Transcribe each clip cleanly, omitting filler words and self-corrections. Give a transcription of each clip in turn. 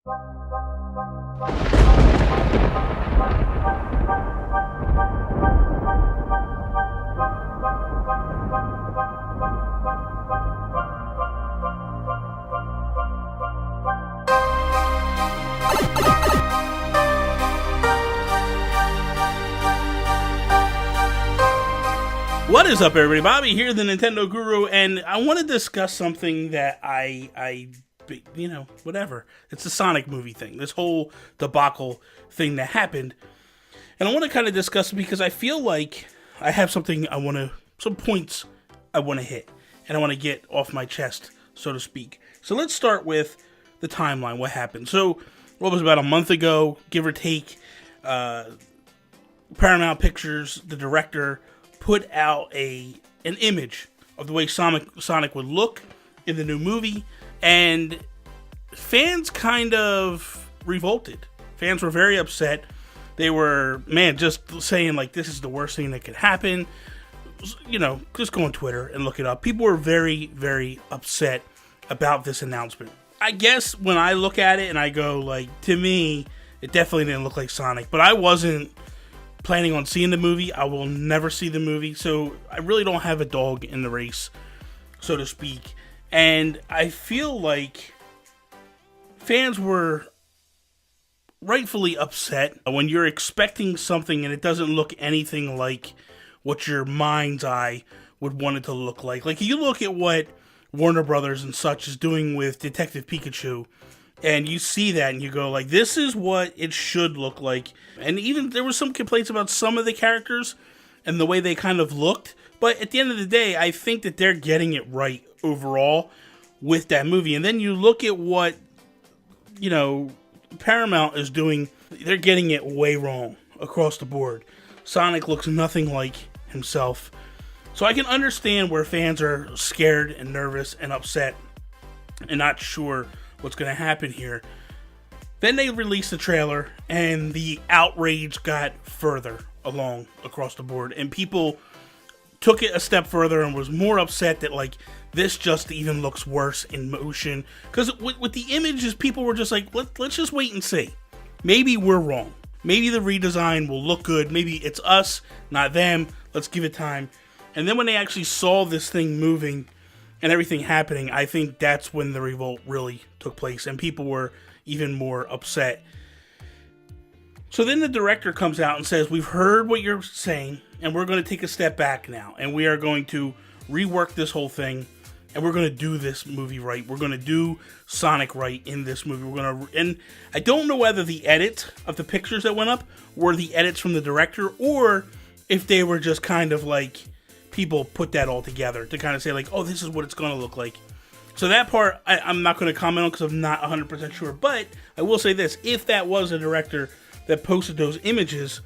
What is up, everybody? Bobby here, the Nintendo Guru, and I want to discuss something that whatever. It's the Sonic movie thing, this whole debacle thing that happened. And I want to kind of discuss it because I feel like I have some points I want to hit, and I want to get off my chest, so to speak. So let's start with the timeline, what happened. So, what was about a month ago, give or take, Paramount Pictures, the director, put out an image of the way Sonic would look in the new movie, and fans kind of revolted. Fans were very upset. They were, just saying, like, this is the worst thing that could happen. You know, just go on Twitter and look it up. People were very, very upset about this announcement. I guess when I look at it and I go, like, to me, it definitely didn't look like Sonic, but I wasn't planning on seeing the movie. I will never see the movie, so I really don't have a dog in the race, so to speak. And I feel like fans were rightfully upset when you're expecting something and it doesn't look anything like what your mind's eye would want it to look like. Like, you look at what Warner Brothers and such is doing with Detective Pikachu, and you see that and you go, like, this is what it should look like. And even there were some complaints about some of the characters and the way they kind of looked. But at the end of the day, I think that they're getting it right overall with that movie. And then you look at what, Paramount is doing. They're getting it way wrong across the board. Sonic looks nothing like himself. So I can understand where fans are scared and nervous and upset and not sure what's going to happen here. Then they released the trailer, and the outrage got further along across the board, and people took it a step further and was more upset that, like, this just even looks worse in motion. Because with the images, people were just like, let's just wait and see. Maybe we're wrong. Maybe the redesign will look good. Maybe it's us, not them. Let's give it time. And then when they actually saw this thing moving and everything happening, I think that's when the revolt really took place, and people were even more upset. So then the director comes out and says, we've heard what you're saying, and we're going to take a step back now, and we are going to rework this whole thing, and we're going to do this movie right. We're going to do Sonic right in this movie. And I don't know whether the edit of the pictures that went up were the edits from the director, or if they were just kind of like people put that all together to kind of say, like, oh, this is what it's going to look like. So that part, I'm not going to comment on because I'm not 100% sure. But I will say this, if that was a director that posted those images,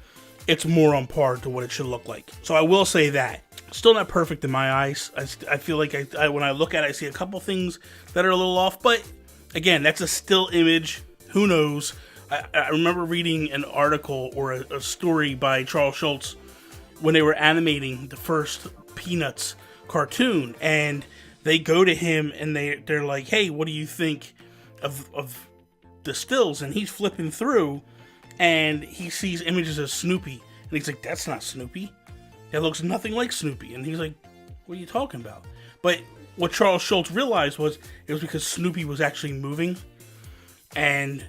it's more on par to what it should look like. So I will say that. Still not perfect in my eyes. I feel like when I look at it, I see a couple things that are a little off. But again, that's a still image. Who knows? I remember reading an article or a story by Charles Schultz when they were animating the first Peanuts cartoon, and they go to him and they're like, hey, what do you think of the stills? And he's flipping through and he sees images of Snoopy, and he's like, that's not Snoopy. That looks nothing like Snoopy. And he's like, what are you talking about? But what Charles Schultz realized was it was because Snoopy was actually moving, and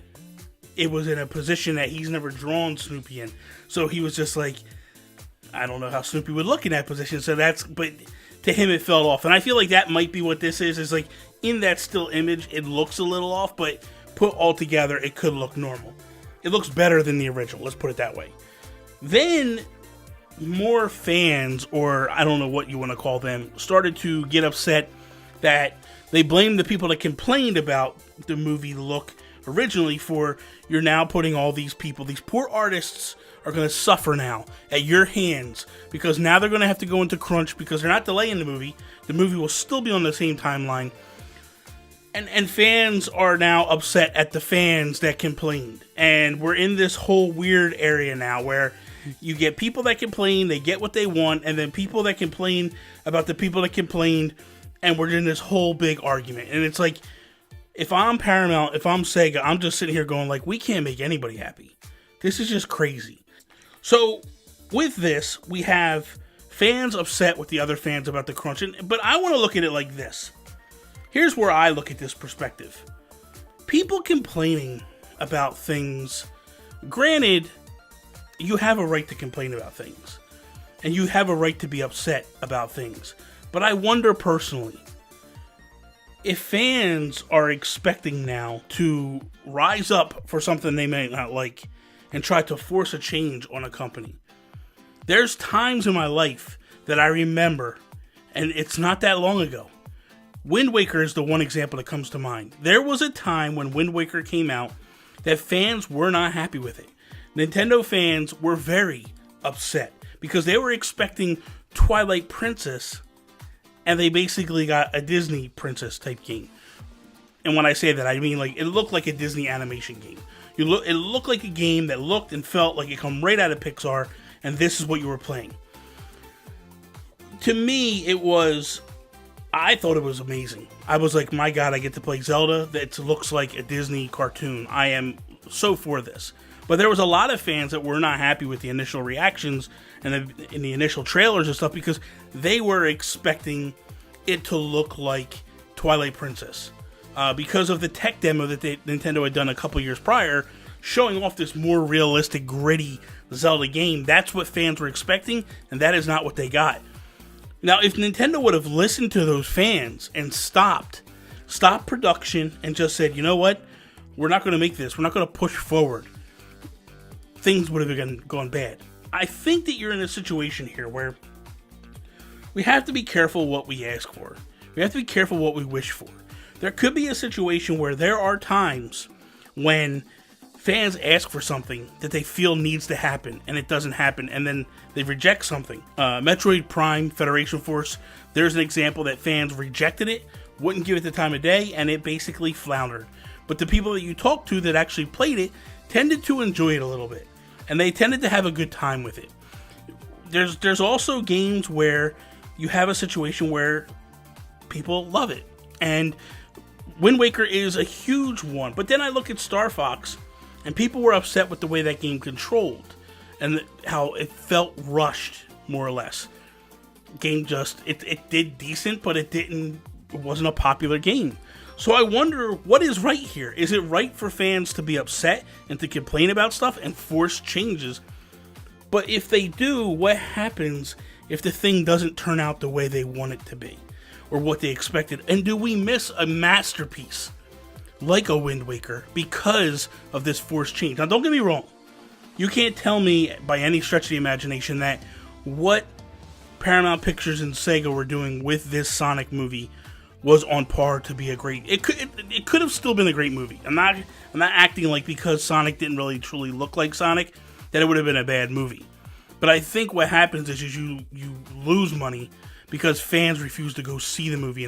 it was in a position that he's never drawn Snoopy in. So he was just like, I don't know how Snoopy would look in that position. But to him it fell off. And I feel like that might be what this is like, in that still image, it looks a little off, but put all together, it could look normal. It looks better than the original, let's put it that way. Then more fans, or I don't know what you want to call them, started to get upset that they blamed the people that complained about the movie look originally for, you're now putting all these people, these poor artists are going to suffer now at your hands, because now they're going to have to go into crunch because they're not delaying the movie. The movie will still be on the same timeline. And fans are now upset at the fans that complained. And we're in this whole weird area now where you get people that complain, they get what they want, and then people that complain about the people that complained, and we're in this whole big argument. And it's like, if I'm Paramount, if I'm Sega, I'm just sitting here going like, we can't make anybody happy. This is just crazy. So with this, we have fans upset with the other fans about the crunch. But I want to look at it like this. Here's where I look at this perspective. People complaining about things, granted, you have a right to complain about things. And you have a right to be upset about things. But I wonder personally, if fans are expecting now to rise up for something they may not like and try to force a change on a company. There's times in my life that I remember, and it's not that long ago. Wind Waker is the one example that comes to mind. There was a time when Wind Waker came out that fans were not happy with it. Nintendo fans were very upset because they were expecting Twilight Princess, and they basically got a Disney princess type game. And when I say that, I mean like it looked like a Disney animation game. It looked like a game that looked and felt like it come right out of Pixar, and this is what you were playing. To me, I thought it was amazing. I was like, my God, I get to play Zelda that looks like a Disney cartoon. I am so for this. But there was a lot of fans that were not happy with the initial reactions and in the initial trailers and stuff because they were expecting it to look like Twilight Princess. Because of the tech demo that Nintendo had done a couple years prior, showing off this more realistic, gritty Zelda game. That's what fans were expecting, and that is not what they got. Now, if Nintendo would have listened to those fans and stopped production and just said, you know what, we're not going to make this, we're not going to push forward, things would have gone bad. I think that you're in a situation here where we have to be careful what we ask for. We have to be careful what we wish for. There could be a situation where there are times when fans ask for something that they feel needs to happen and it doesn't happen, and then they reject something. Metroid Prime Federation Force, there's an example that fans rejected it, wouldn't give it the time of day, and it basically floundered. But the people that you talk to that actually played it tended to enjoy it a little bit, and they tended to have a good time with it. There's also games where you have a situation where people love it, and Wind Waker is a huge one. But then I look at Star Fox, and people were upset with the way that game controlled and how it felt rushed, more or less. Game just, it did decent, but it wasn't a popular game. So I wonder, what is right here? Is it right for fans to be upset and to complain about stuff and force changes? But if they do, what happens if the thing doesn't turn out the way they want it to be? Or what they expected? And do we miss a masterpiece like a Wind Waker because of this forced change? Now, don't get me wrong. You can't tell me by any stretch of the imagination that what Paramount Pictures and Sega were doing with this Sonic movie was on par to be a great... It could have still been a great movie. I'm not acting like because Sonic didn't really truly look like Sonic that it would have been a bad movie. But I think what happens is you lose money because fans refuse to go see the movie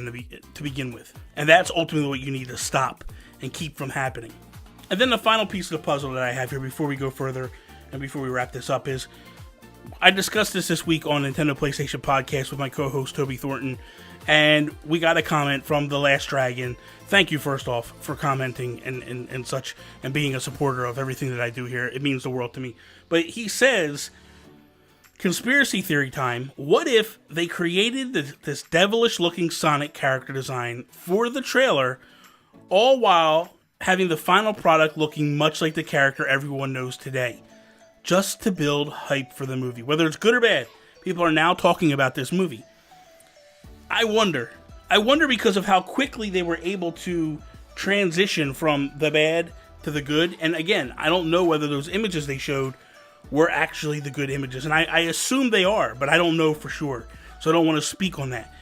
to begin with. And that's ultimately what you need to stop and keep from happening. And then the final piece of the puzzle that I have here before we go further and before we wrap this up is, I discussed this week on Nintendo PlayStation Podcast with my co-host Toby Thornton, and we got a comment from The Last Dragon. Thank you, first off, for commenting and such, and being a supporter of everything that I do here. It means the world to me. But he says, conspiracy theory time, what if they created this devilish-looking Sonic character design for the trailer, all while having the final product looking much like the character everyone knows today, just to build hype for the movie? Whether it's good or bad, people are now talking about this movie. I wonder because of how quickly they were able to transition from the bad to the good. And again, I don't know whether those images they showed were actually the good images. And I assume they are, but I don't know for sure. So I don't want to speak on that.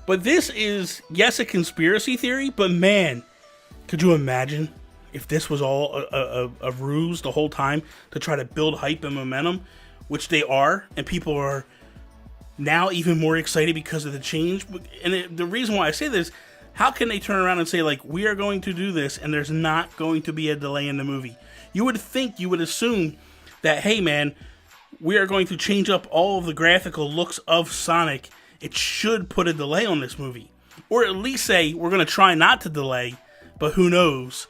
But this is, yes, a conspiracy theory, but man, could you imagine if this was all a ruse the whole time to try to build hype and momentum, which they are, and people are now even more excited because of the change. And the reason why I say this, how can they turn around and say, like, we are going to do this and there's not going to be a delay in the movie? You would assume that, hey man, we are going to change up all of the graphical looks of Sonic. It should put a delay on this movie. Or at least say, we're going to try not to delay, but who knows?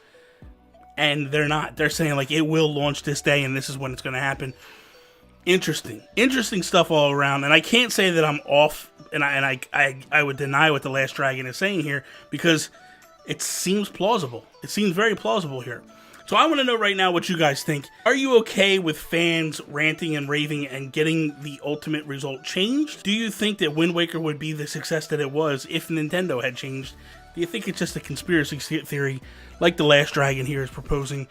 And they're not. They're saying, like, it will launch this day, and this is when it's going to happen. Interesting stuff all around. And I can't say that I'm off, and I would deny what The Last Dragon is saying here, because it seems plausible. It seems very plausible here. So I want to know right now what you guys think. Are you okay with fans ranting and raving and getting the ultimate result changed? Do you think that Wind Waker would be the success that it was if Nintendo had changed? Do you think it's just a conspiracy theory like The Last Dragon here is proposing?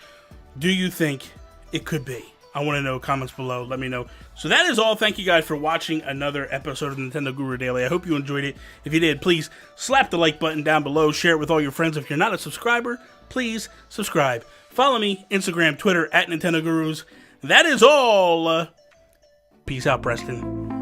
Do you think it could be? I want to know. Comments below. Let me know. So that is all. Thank you guys for watching another episode of Nintendo Guru Daily. I hope you enjoyed it. If you did, please slap the like button down below. Share it with all your friends. If you're not a subscriber, please subscribe. Follow me, Instagram, Twitter, @Nintendo Gurus. That is all. Peace out, Preston.